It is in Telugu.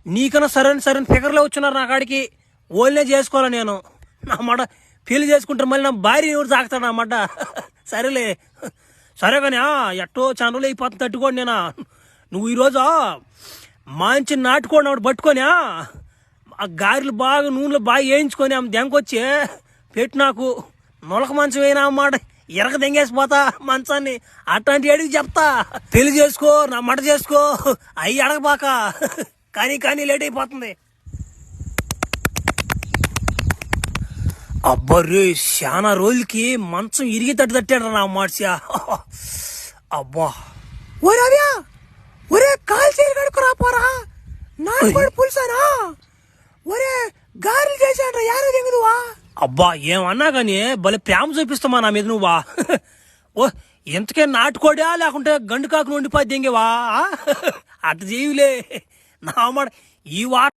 నీకన్నా సరైన ఫిగర్లో వచ్చున్నారు నా కాడికి. ఓన్లే చేసుకోవాలా నేను నా మాట. పెళ్లి చేసుకుంటారు మళ్ళీ నా భార్య ఎవరు తాగుతాడు నా మాట. సరేలే సరే కానీ ఎట్టో ఛానల్ అయిపోతుంది తట్టుకోండి నేను. నువ్వు ఈరోజు మంచి నాటుకోండి ఆవిడ పట్టుకొని ఆ గారెలు బాగా నూనెలో బాగా వేయించుకొని ఆమె దెంకొచ్చి పెట్టి నాకు నొలక మంచం అయినా అన్నమాట. ఎరక దెంగేసిపోతా మంచాన్ని. అట్లాంటి అడిగి చెప్తా. పెళ్లి చేసుకో నా మాట చేసుకో అయ్యి అడగబాక. కానీ లేట్ అయిపోతుంది. అబ్బర్రే చాలా రోజులకి మంచం ఇరిగి తట్టాడు నా మార్చియా. అబ్బా ఒరే ఒరే కాల్ చేయి కడుకురా పోరా. నాటుకోడి పులుసానా ఒరే గారెలు చేశాడ్రా యారో దిగుదువా. అబ్బా ఏమన్నా కానీ భలే ప్రేమ చూపిస్తామా నా మీద నువ్వా. ఓ ఎంతకే నాటుకోడా లేకుంటే గండు కాకులు వండిపోద్ది దెంగేవా. అట్ట చేయలే నా మాట. ఈ వాట